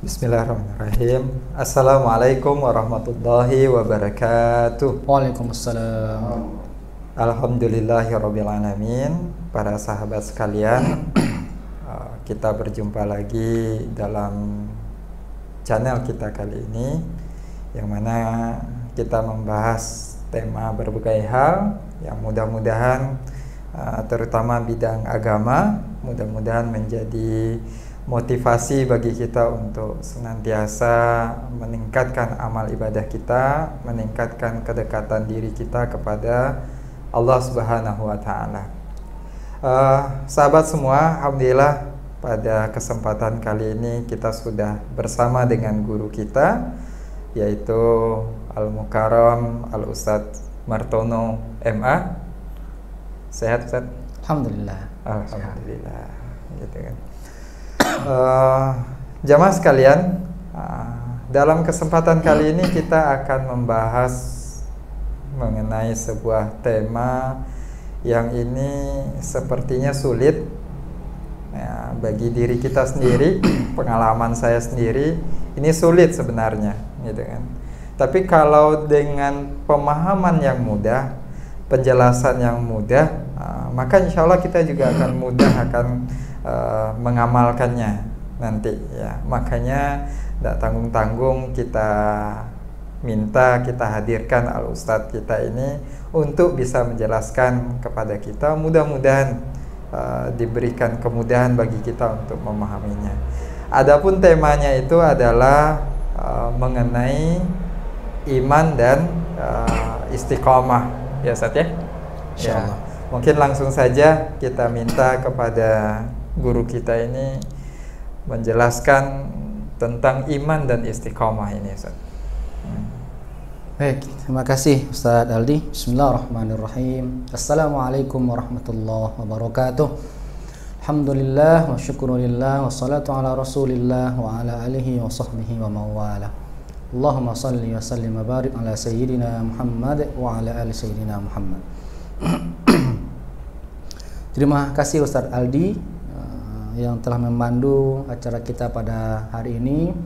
Bismillahirrahmanirrahim. Assalamualaikum warahmatullahi wabarakatuh. Waalaikumsalam. Alhamdulillahirabbil alamin. Para sahabat sekalian, kita berjumpa lagi dalam channel kita kali ini, yang mana kita membahas tema berbagai hal yang mudah-mudahan terutama bidang agama, mudah-mudahan menjadi motivasi bagi kita untuk senantiasa meningkatkan amal ibadah kita, meningkatkan kedekatan diri kita kepada Allah Subhanahu wa Ta'ala. Sahabat semua, alhamdulillah pada kesempatan kali ini kita sudah bersama dengan guru kita, yaitu Al-Mukarram Al-Ustadz Martono MA. Sehat, Ustadz? Alhamdulillah. Alhamdulillah. Gitu kan. Jamaah sekalian, dalam kesempatan kali ini kita akan membahas mengenai sebuah tema yang ini sepertinya sulit ya, bagi diri kita sendiri. Pengalaman saya sendiri, ini sulit sebenarnya, gitu kan. Tapi kalau dengan pemahaman yang mudah, penjelasan yang mudah, maka insya Allah kita juga akan mudah akan mengamalkannya nanti ya. Makanya tidak tanggung-tanggung kita minta, kita hadirkan Al-Ustadz kita ini untuk bisa menjelaskan kepada kita. Mudah-mudahan diberikan kemudahan bagi kita untuk memahaminya. Adapun temanya itu adalah mengenai iman dan istiqomah, ya Ustadz ya? Insyaallah. Mungkin langsung saja kita minta kepada guru kita ini menjelaskan tentang iman dan istiqomah ini, Ustaz. Baik, terima kasih Ustaz Aldi. Bismillahirrahmanirrahim. Assalamualaikum warahmatullahi wabarakatuh. Alhamdulillah wa syukurillah wa salatu ala rasulillah wa ala alihi wa sahbihi wa mawala. Allahumma salli wa sallim wa barik ala sayyidina Muhammad wa ala ali sayyidina Muhammad. Terima kasih Ustaz Aldi yang telah memandu acara kita pada hari ini.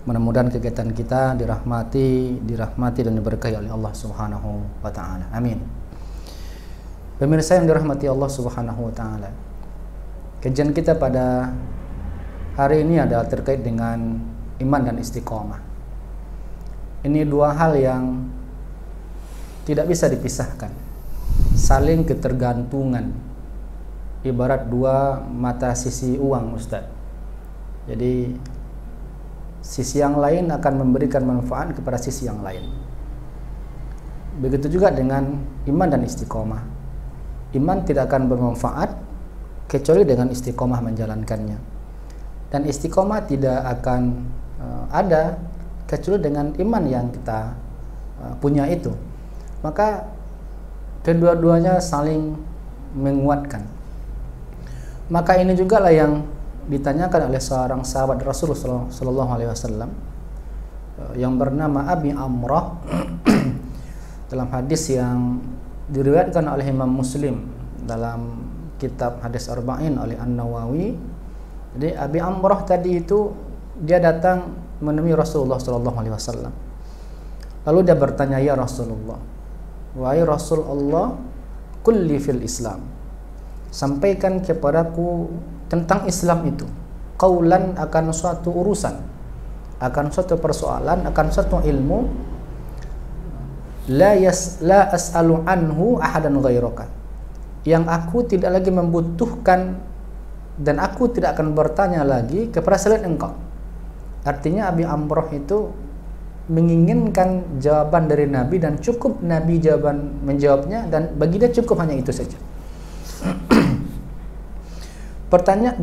Mudah-mudahan kegiatan kita dirahmati dan diberkahi oleh Allah Subhanahu wa Ta'ala. Amin. Pemirsa yang dirahmati Allah Subhanahu wa Ta'ala, kajian kita pada hari ini adalah terkait dengan iman dan istiqomah. Ini dua hal yang tidak bisa dipisahkan, saling ketergantungan, ibarat dua mata sisi uang, Ustaz. Jadi sisi yang lain akan memberikan manfaat kepada sisi yang lain. Begitu juga dengan iman dan istiqomah. Iman tidak akan bermanfaat kecuali dengan istiqomah menjalankannya, dan istiqomah tidak akan ada kecuali dengan iman yang kita punya itu. Maka kedua-duanya saling menguatkan. Maka ini juga lah yang ditanyakan oleh seorang sahabat Rasulullah SAW yang bernama Abi Amrah dalam hadis yang diriwayatkan oleh Imam Muslim dalam kitab Hadis Arba'in oleh An-Nawawi. Jadi Abi Amrah tadi itu dia datang menemui Rasulullah SAW. Lalu dia bertanya, "Ya Rasulullah, wahai Rasulullah, kulli fil Islam, sampaikan kepadaku tentang Islam itu, qaulan akan suatu urusan, akan suatu persoalan, akan suatu ilmu, la as'alu anhu ahadan ghairaka, yang aku tidak lagi membutuhkan dan aku tidak akan bertanya lagi kepada selain engkau." Artinya Abi Amrah itu menginginkan jawaban dari Nabi, dan cukup Nabi menjawabnya, dan bagi dia cukup hanya itu saja.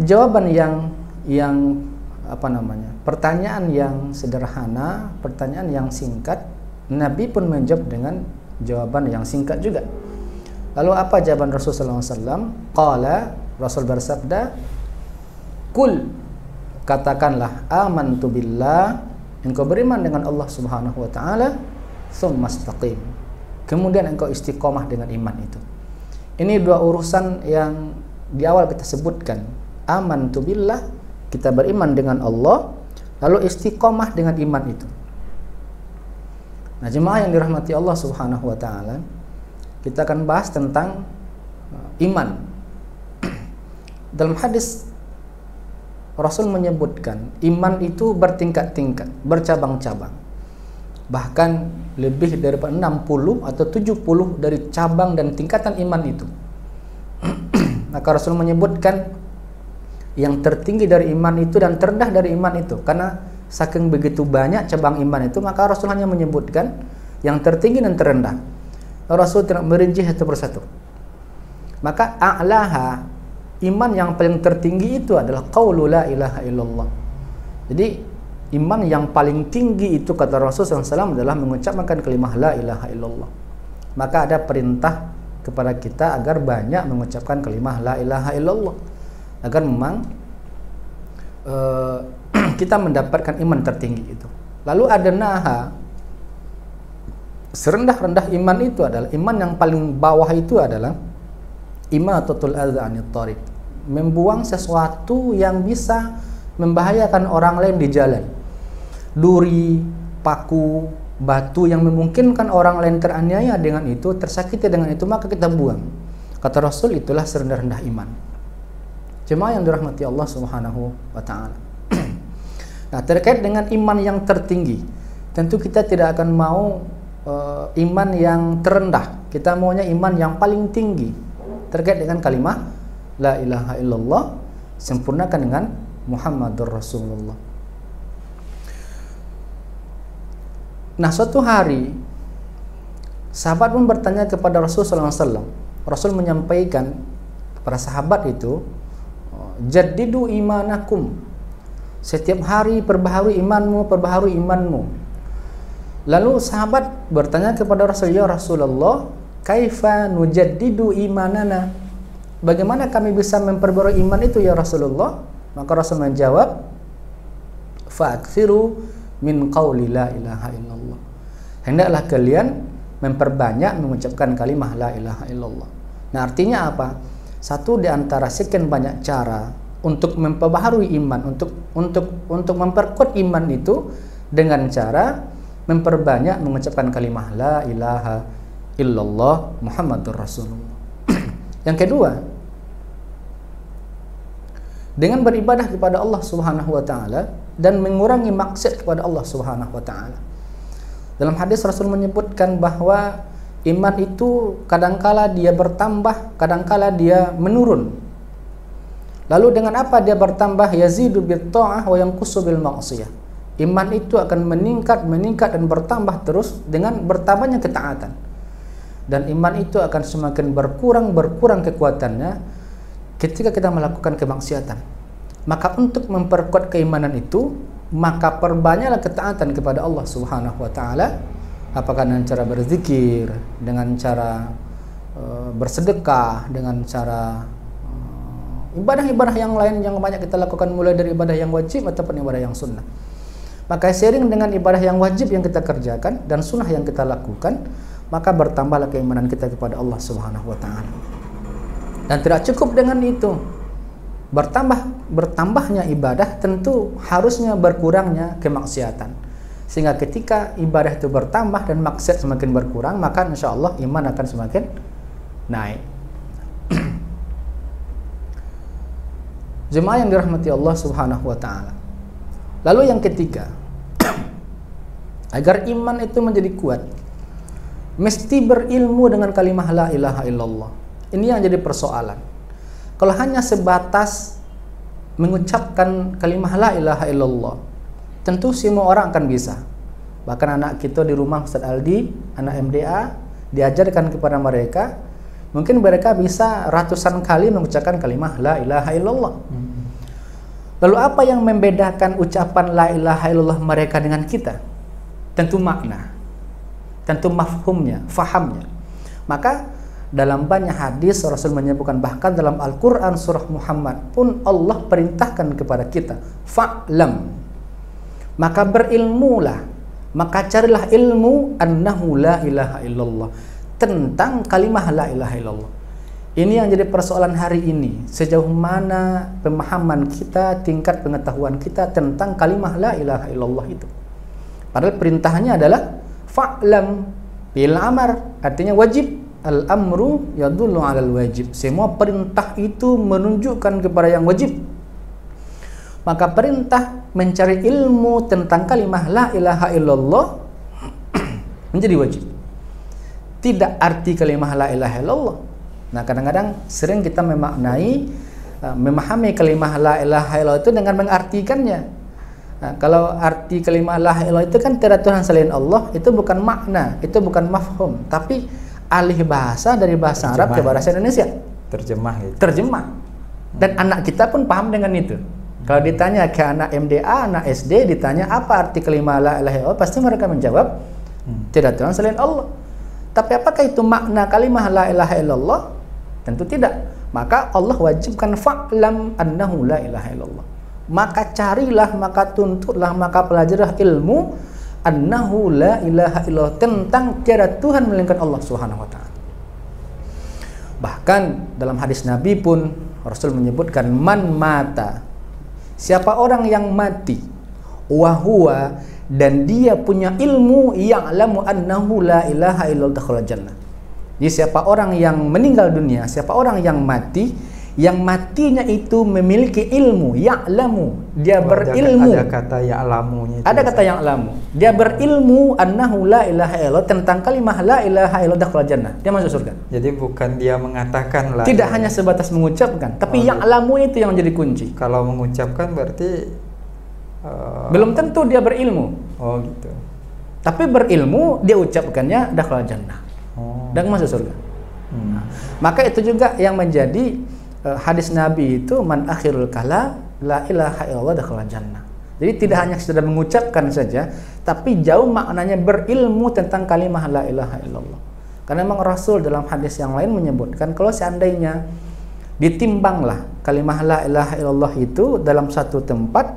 Jawaban pertanyaan yang sederhana, pertanyaan yang singkat, Nabi pun menjawab dengan jawaban yang singkat juga. Lalu apa jawaban Rasulullah SAW? Qala, Rasul bersabda, "Kul, katakanlah, amantu billah, engkau beriman dengan Allah Subhanahu wa Ta'ala, tsumma istaqim, kemudian engkau istiqomah dengan iman itu." Ini dua urusan yang di awal kita sebutkan. Amantu billah, kita beriman dengan Allah. Lalu istiqomah dengan iman itu. Nah, jemaah yang dirahmati Allah Subhanahu wa taala, kita akan bahas tentang iman. Dalam hadis Rasul menyebutkan iman itu bertingkat-tingkat, bercabang-cabang. Bahkan lebih daripada 60 atau 70 dari cabang dan tingkatan iman itu. Maka Rasul menyebutkan yang tertinggi dari iman itu dan terendah dari iman itu. Karena saking begitu banyak cabang iman itu, maka Rasul hanya menyebutkan yang tertinggi dan terendah. Rasul tidak merinci satu persatu. Maka a'laha, iman yang paling tertinggi itu adalah qaulu la ilaha illallah. Jadi iman yang paling tinggi itu, kata Rasul SAW, adalah mengucapkan kalimat la ilaha illallah. Maka ada perintah kepada kita agar banyak mengucapkan kalimat la ilaha illallah, agar memang kita mendapatkan iman tertinggi itu. Lalu ada naha, serendah-rendah iman itu adalah, iman yang paling bawah itu adalah imatatul adza anit thariq, membuang sesuatu yang bisa membahayakan orang lain di jalan. Duri, paku, batu yang memungkinkan orang lain teraniaya dengan itu, tersakiti dengan itu, maka kita buang. Kata Rasul, itulah serendah-rendah iman. Jemaah yang dirahmati Allah Subhanahu wa taala. Nah, terkait dengan iman yang tertinggi, tentu kita tidak akan mau iman yang terendah. Kita maunya iman yang paling tinggi terkait dengan kalimat la ilaha illallah, sempurnakan dengan Muhammadur Rasulullah. Nah, suatu hari sahabat pun bertanya kepada Rasul SAW. Rasul menyampaikan kepada sahabat itu, jaddidu imanakum, setiap hari perbaharui imanmu, perbaharui imanmu. Lalu sahabat bertanya kepada Rasul, ya Rasulullah, kaifa nujaddidu imanana, bagaimana kami bisa memperbarui iman itu ya Rasulullah? Maka Rasul menjawab, fa'akthiru min qawli la ilaha illallah, hendaklah kalian memperbanyak mengucapkan kalimah la ilaha illallah. Nah, artinya apa? Satu di antara sekian banyak cara untuk memperbaharui iman, untuk memperkuat iman itu dengan cara memperbanyak mengucapkan kalimah la ilaha illallah Muhammadur Rasulullah. Yang kedua, dengan beribadah kepada Allah Subhanahu wa taala dan mengurangi maksiat kepada Allah Subhanahu wa taala. Dalam hadis Rasul menyebutkan bahwa iman itu kadangkala dia bertambah, kadangkala dia menurun. Lalu dengan apa dia bertambah? Yazidu bit ta'ah wa yanqusu bil ma'siyah. Iman itu akan meningkat dan bertambah terus dengan bertambahnya ketaatan. Dan iman itu akan semakin berkurang kekuatannya ketika kita melakukan kemaksiatan. Maka untuk memperkuat keimanan itu, maka perbanyaklah ketaatan kepada Allah Subhanahu wa taala, apakah dengan cara berzikir, dengan cara bersedekah, dengan cara ibadah-ibadah yang lain yang banyak kita lakukan, mulai dari ibadah yang wajib ataupun ibadah yang sunnah. Maka seiring dengan ibadah yang wajib yang kita kerjakan dan sunnah yang kita lakukan, maka bertambahlah keimanan kita kepada Allah Subhanahu wa taala. Dan tidak cukup dengan itu. Bertambahnya ibadah tentu harusnya berkurangnya kemaksiatan. Sehingga ketika ibadah itu bertambah dan maksiat semakin berkurang, maka insya Allah iman akan semakin naik. Jemaah yang dirahmati Allah Subhanahu wa taala. Lalu yang ketiga, agar iman itu menjadi kuat, mesti berilmu dengan kalimah la ilaha illallah. Ini yang jadi persoalan. Kalau hanya sebatas mengucapkan kalimah la ilaha illallah, tentu semua orang akan bisa. Bahkan anak kita di rumah, Ustaz Aldi, anak MDA, diajarkan kepada mereka, mungkin mereka bisa ratusan kali mengucapkan kalimah la ilaha illallah. Lalu apa yang membedakan ucapan la ilaha illallah mereka dengan kita? Tentu makna, tentu mafhumnya, fahamnya. Maka dalam banyak hadis Rasul menyebutkan, bahkan dalam Al-Quran surah Muhammad pun Allah perintahkan kepada kita, fa'lam, maka berilmulah, maka carilah ilmu annahu la ilaha illallah, tentang kalimah la ilaha illallah. Ini yang jadi persoalan hari ini. Sejauh mana pemahaman kita, tingkat pengetahuan kita tentang kalimat la ilaha illallah itu. Padahal perintahnya adalah fa'lam bil amar, artinya wajib. Al-amru yadullu 'alal wajib. Semua perintah itu menunjukkan kepada yang wajib. Maka perintah mencari ilmu tentang kalimat la ilaha illallah menjadi wajib. Tidak arti kalimat la ilaha illallah. Nah, kadang-kadang sering kita memahami kalimat la ilaha illallah itu dengan mengartikannya. Nah, kalau arti kalimat la ilaha illallah itu kan tiada Tuhan selain Allah, itu bukan makna, itu bukan mafhum, tapi alih bahasa dari bahasa Arab ke bahasa Indonesia. Terjemah gitu. Terjemah. Dan anak kita pun paham dengan itu. Kalau ditanya ke anak MDA, anak SD, ditanya apa arti kalimat la ilaha illallah, pasti mereka menjawab tidak Tuhan selain Allah. Tapi apakah itu makna kalimat la ilaha illallah? Tentu tidak. Maka Allah wajibkan fa'lam annahu la ilaha illallah. Maka carilah, maka tuntutlah, maka pelajarilah ilmu annahu la ilaha illallah, tentang tiada Tuhan melainkan Allah Subhanahu wa taala. Bahkan dalam hadis Nabi pun Rasul menyebutkan man mata, siapa orang yang mati, wa huwa, dan dia punya ilmu ya'lamu annahu la ilaha illallah, dakhala jannah. Jadi siapa orang yang meninggal dunia, siapa orang yang mati, yang matinya itu memiliki ilmu, ya'lamu, dia berilmu. Ada kata ya'lamunya itu. Ada kata ya'lamu. Dia berilmu annahu la ilaha illallah, tentang kalimat la ilaha illallah, dakhala jannah. Dia masuk surga. Jadi bukan dia mengatakan la. Tidak hanya sebatas mengucapkan, tapi ya'lamu itu yang menjadi kunci. Kalau mengucapkan berarti belum tentu dia berilmu. Oh gitu. Tapi berilmu, dia ucapkannya dakhala jannah. Dan masuk surga. Nah, maka itu juga yang menjadi hadis Nabi itu man akhirul kalam la ilaha illallah dakhala jannah. Jadi tidak hanya sekedar mengucapkan saja, tapi jauh maknanya berilmu tentang kalimat la ilaha illallah. Karena memang Rasul dalam hadis yang lain menyebutkan kalau seandainya ditimbanglah kalimat la ilaha illallah itu dalam satu tempat,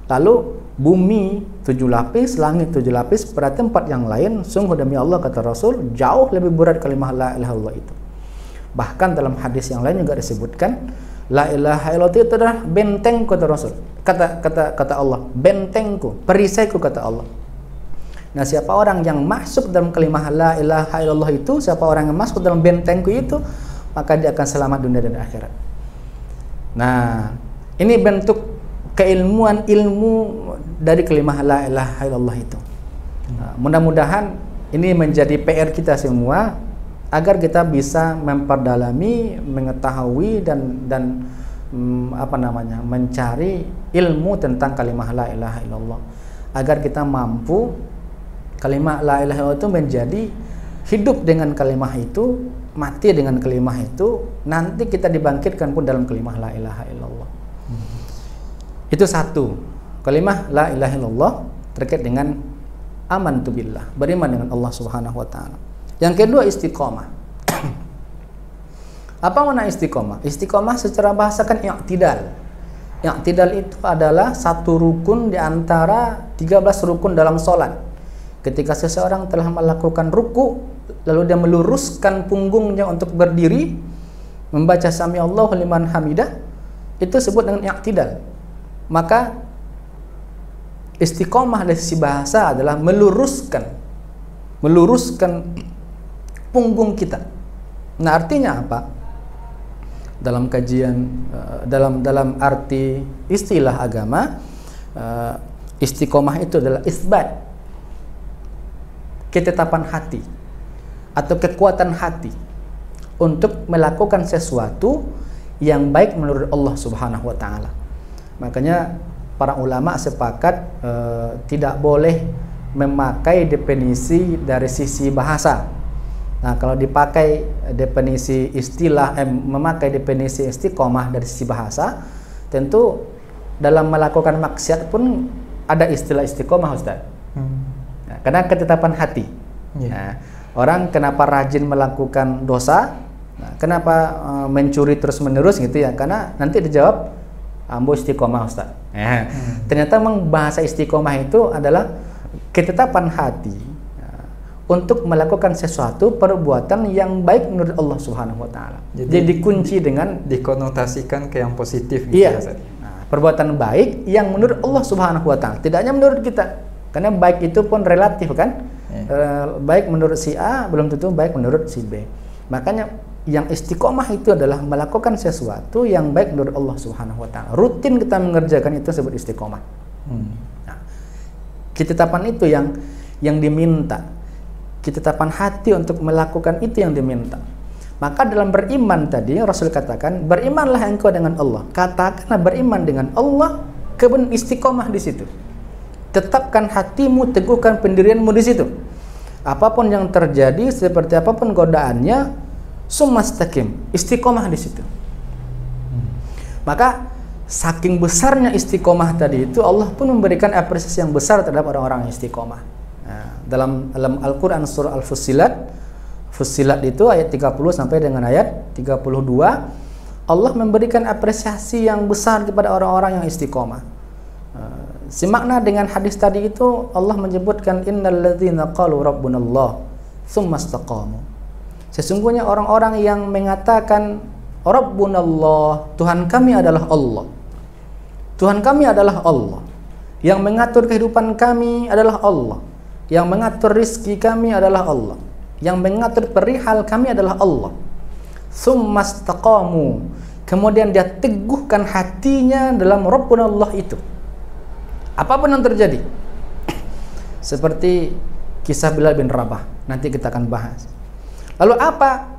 lalu bumi 7 lapis, langit 7 lapis, pada tempat yang lain, sungguh demi Allah, kata Rasul, jauh lebih berat kalimat la ilaha illallah itu. Bahkan dalam hadis yang lain juga disebutkan la ilaha illallah itu adalah benteng, kata Rasul. Kata Allah, bentengku, perisaiku, kata Allah. Nah, siapa orang yang masuk dalam kalimat la ilaha illallah itu, siapa orang yang masuk dalam bentengku itu, maka dia akan selamat dunia dan akhirat. Nah, ini bentuk keilmuan ilmu dari kalimat la ilaha illallah itu. Nah, mudah-mudahan ini menjadi PR kita semua agar kita bisa memperdalami, mengetahui dan mencari ilmu tentang kalimat la ilaha illallah, agar kita mampu kalimat la ilaha illallah itu menjadi hidup dengan kalimat itu, mati dengan kalimat itu, nanti kita dibangkitkan pun dalam kalimat la ilaha illallah. Itu satu, kalimat la ilaha illallah terkait dengan amantu billah, beriman dengan Allah Subhanahu wa taala. Yang kedua, istiqomah. Apa makna istiqomah? Istiqomah secara bahasa kan i'tidal. I'tidal itu adalah satu rukun di antara 13 rukun dalam sholat. Ketika seseorang telah melakukan ruku, lalu dia meluruskan punggungnya untuk berdiri, membaca sami Allahu liman hamidah, itu disebut dengan i'tidal. Maka istiqomah dari sisi bahasa adalah meluruskan punggung kita. Nah, artinya apa? Dalam kajian dalam arti istilah agama, istiqomah itu adalah isbat, ketetapan hati atau kekuatan hati untuk melakukan sesuatu yang baik menurut Allah Subhanahu wa taala. Makanya para ulama sepakat tidak boleh memakai definisi dari sisi bahasa. Nah, kalau dipakai definisi istilah, memakai definisi istiqomah dari sisi bahasa, tentu dalam melakukan maksiat pun ada istilah istiqomah, Ustaz. Nah, karena ketetapan hati. Nah, orang kenapa rajin melakukan dosa? Nah, kenapa mencuri terus menerus gitu ya? Karena nanti dijawab ambo istiqomah, Ustaz. Ternyata memang bahasa istiqomah itu adalah ketetapan hati untuk melakukan sesuatu perbuatan yang baik menurut Allah Subhanahu wa taala. Jadi dikunci dengan dikonotasikan ke yang positif gitu iya. ya, Ustaz. Nah, perbuatan baik yang menurut Allah Subhanahu wa taala, tidak hanya menurut kita. Karena baik itu pun relatif kan? Baik menurut si A belum tentu baik menurut si B. Makanya yang istiqomah itu adalah melakukan sesuatu yang baik menurut Allah Subhanahu wa taala. Rutin kita mengerjakan itu disebut istiqomah. Nah, ketetapan itu yang diminta. Ketetapan hati untuk melakukan itu yang diminta. Maka dalam beriman tadi Rasul katakan, berimanlah engkau dengan Allah. Katakanlah beriman dengan Allah, kemudian istiqomah di situ. Tetapkan hatimu, teguhkan pendirianmu di situ. Apapun yang terjadi, seperti apapun godaannya, sumastaqim, istiqomah di situ. Maka saking besarnya istiqomah tadi itu, Allah pun memberikan apresiasi yang besar terhadap orang-orang yang istiqomah. Nah, dalam Al-Quran surah Fussilat itu ayat 30 sampai dengan ayat 32, Allah memberikan apresiasi yang besar kepada orang-orang yang istiqomah. Semakna dengan hadis tadi itu, Allah menyebutkan innalladzina qalu rabbunallah tsumma istaqamu. Sesungguhnya orang-orang yang mengatakan rabbunallah, Tuhan kami adalah Allah. Tuhan kami adalah Allah. Yang mengatur kehidupan kami adalah Allah. Yang mengatur rizki kami adalah Allah. Yang mengatur perihal kami adalah Allah. Tsumma istaqamu. Kemudian dia teguhkan hatinya dalam rabbunallah itu. Apapun yang terjadi, seperti kisah Bilal bin Rabah, nanti kita akan bahas. Lalu apa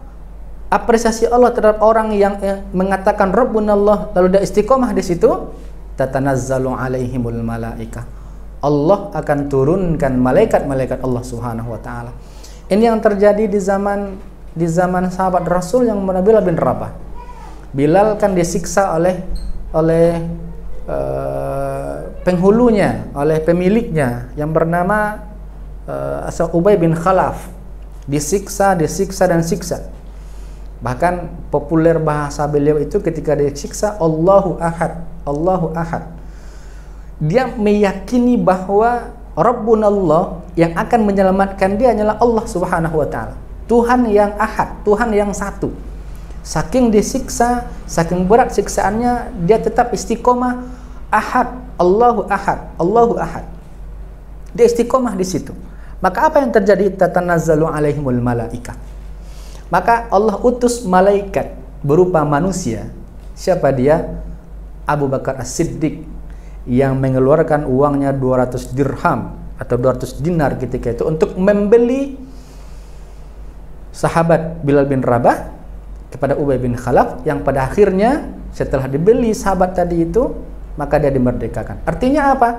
apresiasi Allah terhadap orang yang mengatakan Rabbunallah lalu dia istiqomah di situ? Tatanazzalu alaihimul malaikah. Allah akan turunkan malaikat-malaikat Allah Subhanahu wa taala. Ini yang terjadi di zaman sahabat Rasul yang bernama Bilal bin Rabah. Bilal kan disiksa oleh penghulunya, oleh pemiliknya yang bernama Ubay bin Khalaf. Disiksa dan siksa. Bahkan populer bahasa beliau itu ketika disiksa, Allahu Ahad, Allahu Ahad. Dia meyakini bahwa Rabbunallah yang akan menyelamatkan dia hanyalah Allah Subhanahu wa taala. Tuhan yang Ahad, Tuhan yang satu. Saking disiksa, saking berat siksaannya, dia tetap istiqomah. Ahad, Allahu Ahad, Allahu Ahad. Dia istiqomah di situ. Maka apa yang terjadi? Tatanazzalu alaihimul malaikah. Maka Allah utus malaikat berupa manusia. Siapa dia? Abu Bakar As-Siddiq yang mengeluarkan uangnya 200 dirham atau 200 dinar ketika itu untuk membeli sahabat Bilal bin Rabah kepada Ubay bin Khalaf, yang pada akhirnya setelah dibeli sahabat tadi itu, maka dia dimerdekakan. Artinya apa?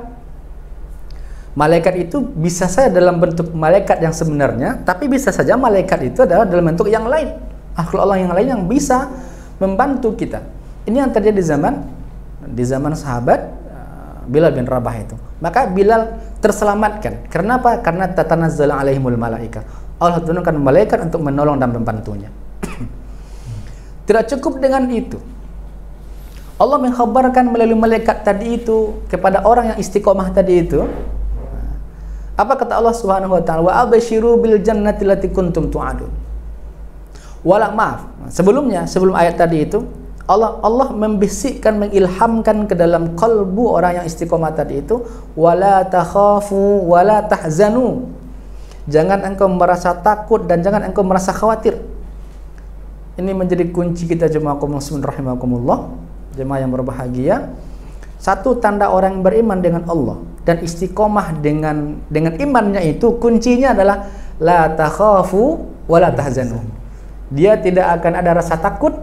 Malaikat itu bisa saja dalam bentuk malaikat yang sebenarnya, tapi bisa saja malaikat itu adalah dalam bentuk yang lain, makhluk Allah yang lain yang bisa membantu kita. Ini yang terjadi di zaman sahabat Bilal bin Rabah itu. Maka Bilal terselamatkan. Kenapa? Karena tatanazzalu alaihimul malaikah. Allah turunkan malaikat untuk menolong dan membantunya. Tidak cukup dengan itu. Allah mengkhabarkan melalui malaikat tadi itu kepada orang yang istiqomah tadi itu. Apa kata Allah Subhanahu wa taala? Wa absyiru bil jannati allati kuntum tu'adun. Sebelum ayat tadi itu, Allah membisikkan, mengilhamkan ke dalam kalbu orang yang istiqomah tadi itu, wala takhafu wala tahzanu. Jangan engkau merasa takut dan jangan engkau merasa khawatir. Ini menjadi kunci kita jemaah kaum muslimin rahimakumullah, jemaah yang berbahagia. Satu tanda orang yang beriman dengan Allah dan istiqomah dengan imannya itu, kuncinya adalah la takhafu wala tahzanu. Dia tidak akan ada rasa takut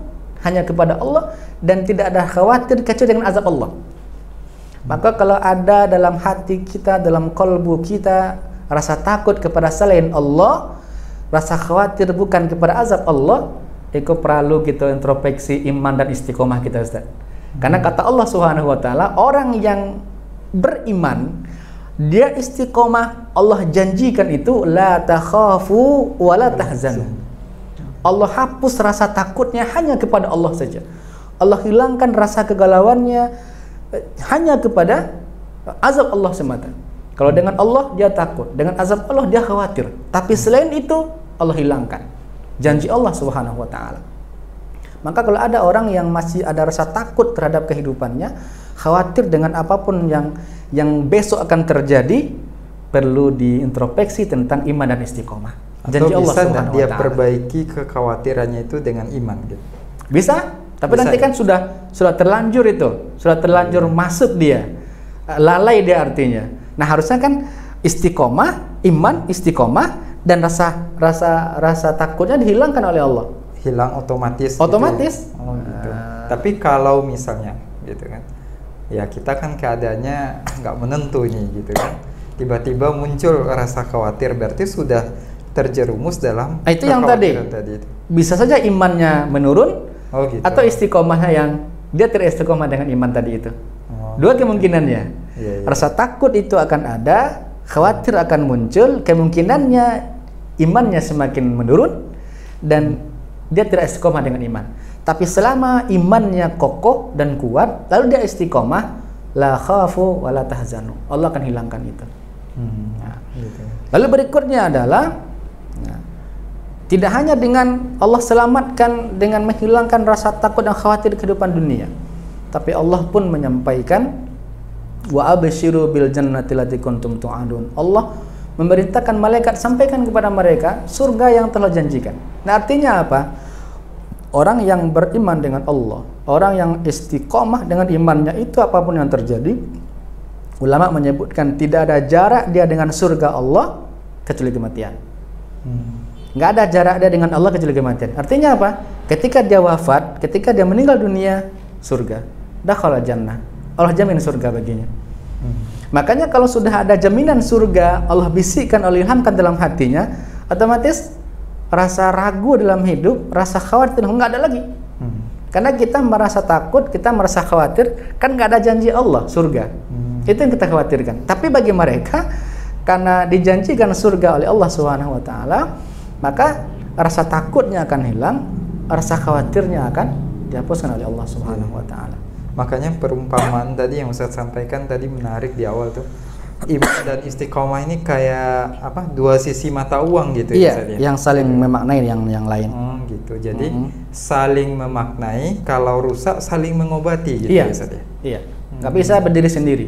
hanya kepada Allah dan tidak ada khawatir kecuali dengan azab Allah. Maka kalau ada dalam hati kita, dalam kalbu kita rasa takut kepada selain Allah, rasa khawatir bukan kepada azab Allah, itu perlu kita introspeksi iman dan istiqomah kita, Ustaz. Karena kata Allah Subhanahu wa taala, orang yang beriman dia istiqomah, Allah janjikan itu la takhafu wa la tahzanu. Allah hapus rasa takutnya hanya kepada Allah saja. Allah hilangkan rasa kegalauannya hanya kepada azab Allah semata. Kalau dengan Allah dia takut, dengan azab Allah dia khawatir. Tapi selain itu Allah hilangkan janji Allah Subhanahu wa taala. Maka kalau ada orang yang masih ada rasa takut terhadap kehidupannya, khawatir dengan apapun yang besok akan terjadi, perlu diintrospeksi tentang iman dan istiqomah. Janji Atau Allah bisa Subhanahu dia wa taala. perbaiki kekhawatirannya itu dengan iman gitu. Bisa, tapi Bisa, nanti ya? kan sudah terlanjur itu, sudah terlanjur masuk dia, lalai dia artinya. Nah harusnya kan istiqomah, iman, istiqomah, dan rasa takutnya dihilangkan oleh Allah. Hilang otomatis. Otomatis. Gitu ya? Oh, gitu. Tapi kalau misalnya, gitu kan, ya kita kan keadaannya nggak menentu nih, gitu kan. Tiba-tiba muncul rasa khawatir, berarti sudah terjerumus dalam Nah, itu yang tadi. Itu. Bisa saja imannya menurun, Oh gitu. atau istiqomahnya yang dia tidak istiqomah dengan iman tadi itu. Oh. Dua kemungkinannya. Iya, iya. Rasa takut itu akan ada, khawatir akan muncul, kemungkinannya imannya semakin menurun dan dia tidak istiqomah dengan iman. Tapi selama imannya kokoh dan kuat, lalu dia istiqomah, la khafu wa la tahzanu. Allah akan hilangkan itu. Nah, Gitu. lalu berikutnya adalah tidak hanya dengan Allah selamatkan dengan menghilangkan rasa takut dan khawatir di kehidupan dunia, tapi Allah pun menyampaikan wa absyiru bil jannati allati kuntum tu'adun. Allah memerintahkan malaikat sampaikan kepada mereka surga yang telah janjikan. Nah, artinya apa? Orang yang beriman dengan Allah, orang yang istiqomah dengan imannya itu apapun yang terjadi, ulama menyebutkan tidak ada jarak dia dengan surga Allah kecuali kematian. Nggak ada jarak dia dengan Allah kecuali kematian. Artinya apa? Ketika dia wafat, ketika dia meninggal dunia, surga. Dakhala jannah. Allah jamin surga baginya. Makanya kalau sudah ada jaminan surga, Allah bisikkan, Allah ilhamkan dalam hatinya, otomatis rasa ragu dalam hidup, rasa khawatir nggak ada lagi. Karena kita merasa takut, kita merasa khawatir, kan nggak ada janji Allah surga. Itu yang kita khawatirkan. Tapi bagi mereka, karena dijanjikan surga oleh Allah Subhanahu wa taala, maka rasa takutnya akan hilang, rasa khawatirnya akan dihapuskan oleh Allah Subhanahu wa taala. Makanya perumpamaan tadi yang Ustaz sampaikan tadi menarik di awal tuh. Iman dan istiqomah ini kayak apa? Dua sisi mata uang gitu ya, Ustaz, ya? Yang saling memaknai yang lain. Gitu. Jadi saling memaknai, kalau rusak saling mengobati gitu ya, Ustaz, ya? Iya. Nggak bisa berdiri sendiri.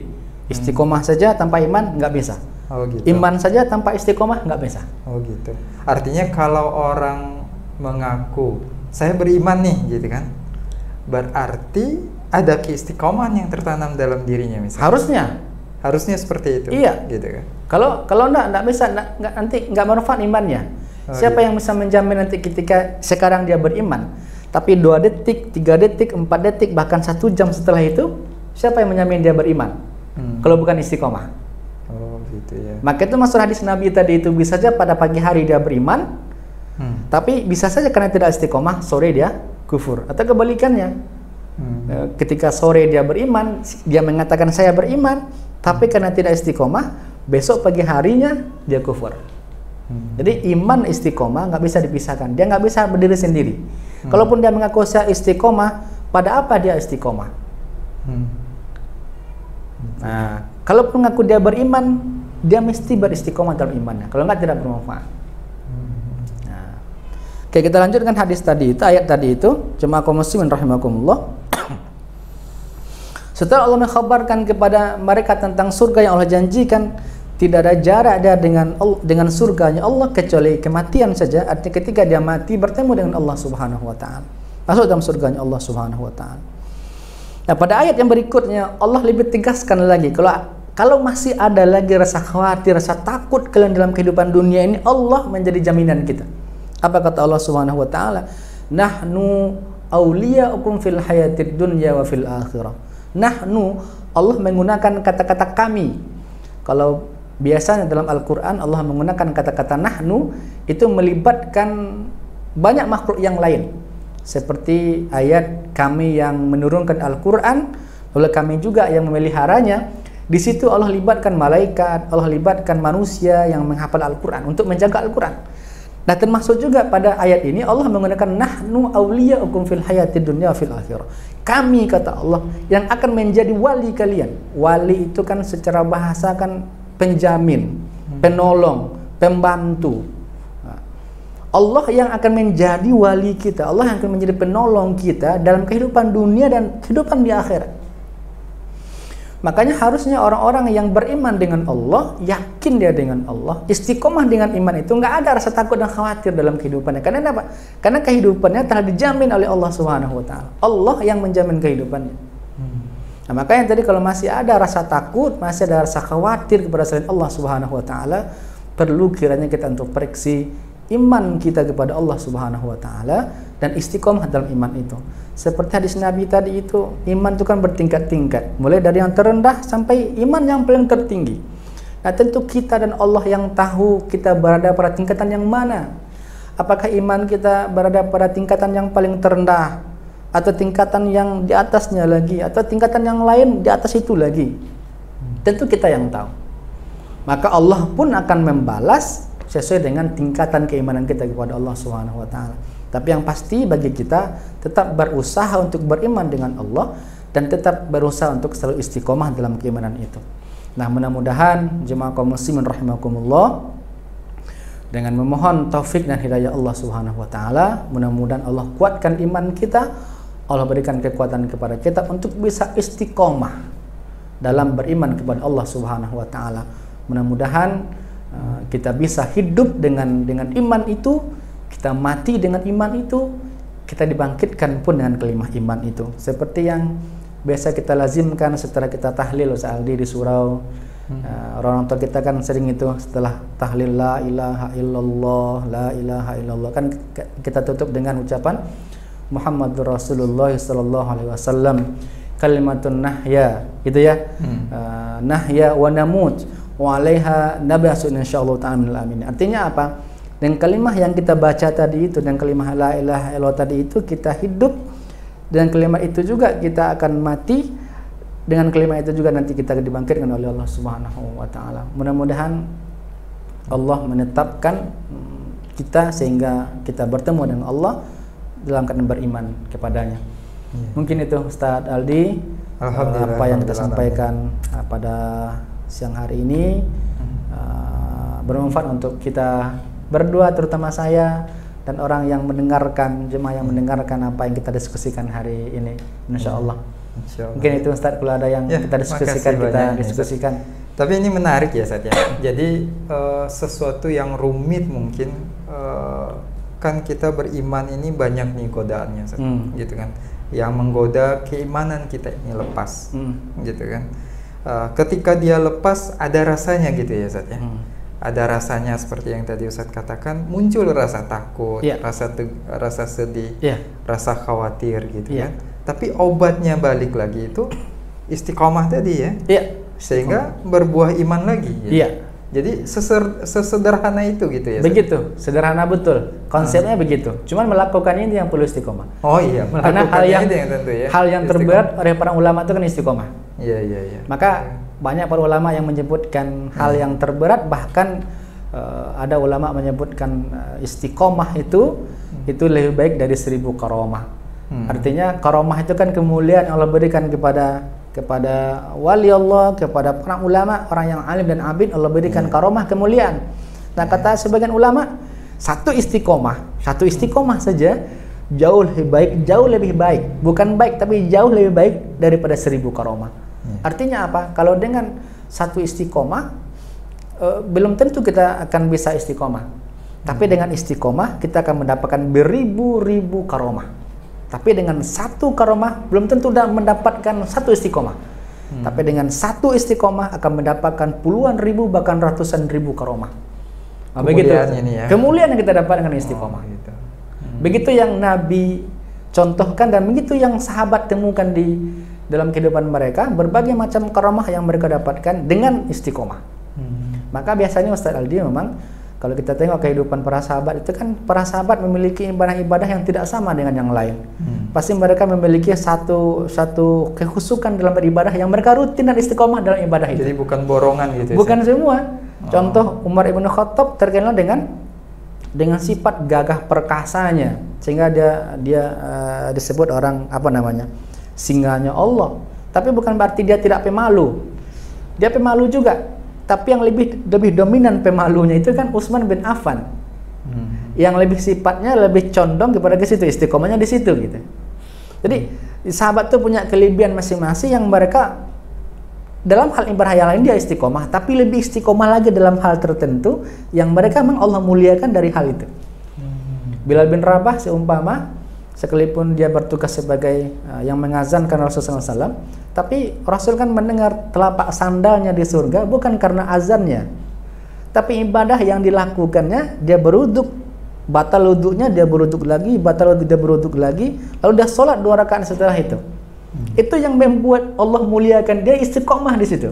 Istiqomah saja tanpa iman nggak bisa. Oh gitu. Iman saja tanpa istiqomah nggak bisa. Oh gitu. Artinya kalau orang mengaku saya beriman nih, gitu kan? Berarti ada keistiqomahan yang tertanam dalam dirinya misalnya. Harusnya seperti itu. Iya. Gitu kan. Kalau enggak bisa, nanti nggak manfaat imannya. Siapa yang bisa menjamin nanti ketika sekarang dia beriman, tapi 2 detik, 3 detik, 4 detik, bahkan 1 jam setelah itu, siapa yang menjamin dia beriman? Kalau bukan istiqomah. Oh gitu ya. Maka itu maksud hadis Nabi tadi itu, bisa saja pada pagi hari dia beriman, tapi bisa saja karena tidak istiqomah, sore dia kufur. Atau kebalikannya. Ketika sore dia beriman, dia mengatakan saya beriman, tapi karena tidak istiqomah, besok pagi harinya dia kufur. Jadi iman istiqomah nggak bisa dipisahkan, dia nggak bisa berdiri sendiri. Kalaupun dia mengaku saya istiqomah, pada apa dia istiqomah? Nah, kalaupun mengaku dia beriman, dia mesti beristiqomah dalam imannya. Kalau nggak, tidak bermanfaat. Nah, oke, kita lanjutkan hadis tadi itu, ayat tadi itu, jemaah kaum muslimin rahimakumullah. Setelah Allah mengkhabarkan kepada mereka tentang surga yang Allah janjikan, tidak ada jarak dia dengan surganya Allah kecuali kematian saja. Artinya ketika dia mati bertemu dengan Allah Subhanahu wa taala, masuk dalam surganya Allah Subhanahu wa taala. Nah, pada ayat yang berikutnya Allah lebih tegaskan lagi, kalau masih ada lagi rasa khawatir, rasa takut kalian dalam kehidupan dunia ini, Allah menjadi jaminan kita. Apa kata Allah Subhanahu wa taala? Nahnu awliya'ukum fil hayatid dunya wa fil akhirah. Nahnu, Allah menggunakan kata-kata kami. Kalau biasanya dalam Al-Quran Allah menggunakan kata-kata nahnu, itu melibatkan banyak makhluk yang lain. Seperti ayat kami yang menurunkan Al-Quran, lalu kami juga yang memeliharanya. Di situ Allah libatkan malaikat, Allah libatkan manusia yang menghafal Al-Quran untuk menjaga Al-Quran. Nah, termasuk juga pada ayat ini Allah menggunakan nahnu awliya'ukum fil hayatid dunya fil akhirah. Kami, kata Allah, yang akan menjadi wali kalian. Wali itu kan secara bahasa kan penjamin, penolong, pembantu. Allah yang akan menjadi wali kita, Allah yang akan menjadi penolong kita dalam kehidupan dunia dan kehidupan di akhirat. Makanya harusnya orang-orang yang beriman dengan Allah, yakin dia dengan Allah, istiqomah dengan iman itu, nggak ada rasa takut dan khawatir dalam kehidupannya. Karena apa? Karena kehidupannya telah dijamin oleh Allah Subhanahu wa taala. Allah yang menjamin kehidupannya. Nah, makanya tadi kalau masih ada rasa takut, masih ada rasa khawatir kepada selain Allah Subhanahu wa taala, perlu kiranya kita untuk periksi iman kita kepada Allah Subhanahu wa taala dan istiqomah dalam iman itu. Seperti hadis Nabi tadi itu, iman itu kan bertingkat-tingkat, mulai dari yang terendah sampai iman yang paling tertinggi. Nah, tentu kita dan Allah yang tahu kita berada pada tingkatan yang mana. Apakah iman kita berada pada tingkatan yang paling terendah, atau tingkatan yang di atasnya lagi, atau tingkatan yang lain di atas itu lagi? Tentu kita yang tahu. Maka Allah pun akan membalas sesuai dengan tingkatan keimanan kita kepada Allah Subhanahu wa taala. Tapi yang pasti bagi kita tetap berusaha untuk beriman dengan Allah dan tetap berusaha untuk selalu istiqomah dalam keimanan itu. Nah, mudah-mudahan jemaah kaum muslimin rahimakumullah, dengan memohon taufik dan hidayah Allah Subhanahu wa taala, mudah-mudahan Allah kuatkan iman kita, Allah berikan kekuatan kepada kita untuk bisa istiqomah dalam beriman kepada Allah Subhanahu wa taala. Mudah-mudahan kita bisa hidup dengan iman itu, kita mati dengan iman itu, kita dibangkitkan pun dengan kelimah iman itu. Seperti yang biasa kita lazimkan setelah kita tahlil Ustaz Aldi di surau. Orang tua kita kan sering itu setelah tahlil la ilaha illallah, la ilaha illallah, kan kita tutup dengan ucapan Muhammadur Rasulullah sallallahu alaihi wasallam, kalimatun nahya, gitu ya. Nahya wa namut wa 'alaiha nab'asu insyaallah ta'ala minal amin. Artinya apa? Dan kalimah yang kita baca tadi itu, dan kalimah la ilaha illallah tadi itu, kita hidup dan kalimat itu juga kita akan mati, dengan kalimat itu juga nanti kita dibangkitkan oleh Allah Subhanahu wa taala. Mudah-mudahan Allah menetapkan kita sehingga kita bertemu dengan Allah dalam keadaan beriman kepadanya. Mungkin itu Ustaz Aldi apa yang kita sampaikan pada siang hari ini bermanfaat untuk kita berdua, terutama saya dan orang yang mendengarkan, jemaah yang mendengarkan apa yang kita diskusikan hari ini, insyaallah. Mungkin itu Ustaz, kalau ada yang kita diskusikan, Tapi ini menarik ya Ustaz ya. Jadi sesuatu yang rumit mungkin kan kita beriman ini banyak nih godaannya Ustaz, gitu kan. Yang menggoda keimanan kita ini lepas, gitu kan. Ketika dia lepas ada rasanya gitu ya Ustaz ya. Ada rasanya seperti yang tadi Ustaz katakan, muncul rasa takut, rasa sedih, rasa khawatir gitu kan. Tapi obatnya balik lagi itu istiqomah tadi ya. Sehingga berbuah iman lagi gitu. Jadi sesederhana itu gitu ya. Begitu, sederhana betul. Konsepnya begitu. Cuman melakukan ini yang perlu istiqomah. Oh iya, karena hal yang terberat oleh para ulama itu kan istiqomah. Iya. Maka banyak para ulama yang menyebutkan hal yang terberat, bahkan ada ulama menyebutkan istiqomah itu lebih baik dari 1000 karomah. Artinya karomah itu kan kemuliaan yang Allah berikan kepada wali Allah, kepada para ulama, orang yang alim dan abid, Allah berikan karomah, kemuliaan. Nah, kata sebagian ulama, satu istiqomah saja jauh lebih baik, bukan baik tapi jauh lebih baik daripada 1000 karomah. Artinya apa? Kalau dengan satu istiqomah belum tentu kita akan bisa istiqomah. Tapi dengan istiqomah kita akan mendapatkan beribu-ribu karomah. Tapi dengan satu karomah belum tentu mendapatkan satu istiqomah. Tapi dengan satu istiqomah akan mendapatkan puluhan ribu bahkan ratusan ribu karomah. Nah, begitu. Kemuliaan yang kita dapatkan dengan istiqomah. Gitu. Begitu yang Nabi contohkan dan begitu yang sahabat temukan di dalam kehidupan mereka, berbagai macam karomah yang mereka dapatkan dengan istiqomah. Maka biasanya Ustaz Aldi memang kalau kita tengok kehidupan para sahabat itu kan, para sahabat memiliki ibadah-ibadah yang tidak sama dengan yang lain. Pasti mereka memiliki satu kekhusukan dalam beribadah yang mereka rutin dan istiqomah dalam ibadah itu. Jadi bukan borongan gitu. Bukan semua. Contoh Umar ibn Khattab terkenal dengan sifat gagah perkasanya, sehingga dia disebut orang singanya Allah. Tapi bukan berarti dia tidak pemalu. Dia pemalu juga. tapi yang lebih dominan pemalunya itu kan Utsman bin Affan. Yang lebih sifatnya lebih condong kepada ke situ, istiqomahnya di situ gitu. Jadi sahabat tuh punya kelebihan masing-masing yang mereka dalam hal ibadah yang lain dia istiqomah, tapi lebih istiqomah lagi dalam hal tertentu yang mereka memang Allah muliakan dari hal itu. Bilal bin Rabah seumpama, sekalipun dia bertugas sebagai yang mengazankan Rasulullah SAW, tapi Rasul kan mendengar telapak sandalnya di surga bukan karena azannya, tapi ibadah yang dilakukannya. Dia beruduk, batal wuduknya, dia beruduk lagi, batal wuduk, dia beruduk lagi, lalu dia sholat 2 rakaat setelah itu. Itu yang membuat Allah muliakan dia, istiqomah di situ.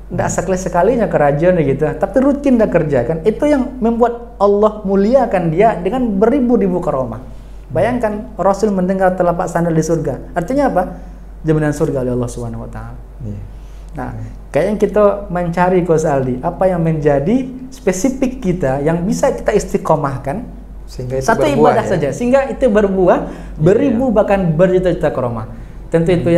Tidak sekali-sekalinya kerajaan gitu, tapi rutin dia kerjakan. Itu yang membuat Allah muliakan dia dengan beribu-ribu karomah. Bayangkan Rasul mendengar telapak sandal di surga. Artinya apa? Jaminan surga oleh Allah Subhanahu wa taala. Nah, kayaknya kita mencari Coach Aldi, apa yang menjadi spesifik kita yang bisa kita istiqomahkan sehingga itu satu ibadah saja, sehingga itu berbuah beribu bahkan berjuta-juta karomah. Tentu itu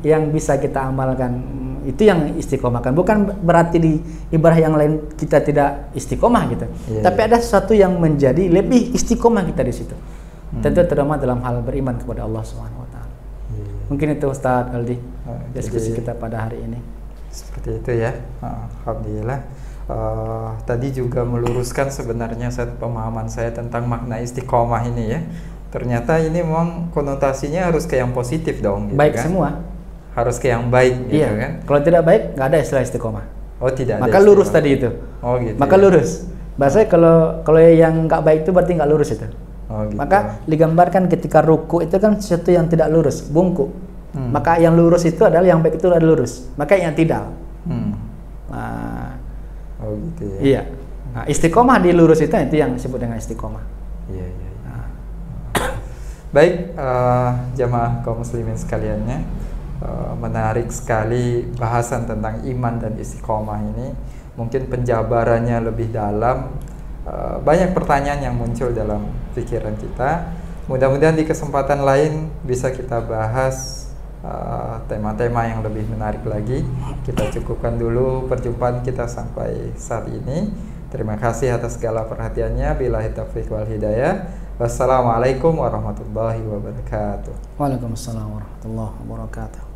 yang bisa kita amalkan, itu yang istiqomahkan. Bukan berarti di ibadah yang lain kita tidak istiqomah gitu. Tapi ada sesuatu yang menjadi lebih istiqomah kita di situ. Tentu terutama dalam hal beriman kepada Allah Subhanahu wa taala. Mungkin itu Ustaz Aldi diskusi kita pada hari ini. Seperti itu ya. Alhamdulillah. Tadi juga meluruskan sebenarnya pemahaman saya tentang makna istiqomah ini ya. Ternyata ini memang konotasinya harus ke yang positif dong gitu, baik kan? Semua harus ke yang baik gitu kan. Kalau tidak baik nggak ada istilah istiqomah. Oh tidak ada. Maka lurus tadi itu. Oh gitu. Maka lurus. Bahasanya kalau yang nggak baik itu berarti nggak lurus itu. Oh gitu. Maka digambarkan ketika ruku itu kan sesuatu yang tidak lurus, bungkuk. Maka yang lurus itu adalah yang baik itu adalah lurus. Maka yang tidak. Nah, oh gitu ya. Iya. Nah, istiqomah di lurus itu yang disebut dengan istiqomah. Iya. Baik, jamaah kaum muslimin sekaliannya, menarik sekali bahasan tentang iman dan istiqomah ini. Mungkin penjabarannya lebih dalam, banyak pertanyaan yang muncul dalam pikiran kita. Mudah-mudahan di kesempatan lain bisa kita bahas tema-tema yang lebih menarik lagi. Kita cukupkan dulu perjumpaan kita sampai saat ini. Terima kasih atas segala perhatiannya. Billahi taufiq wal hidayah. Wassalamualaikum warahmatullahi wabarakatuh. Waalaikumsalam warahmatullahi wabarakatuh.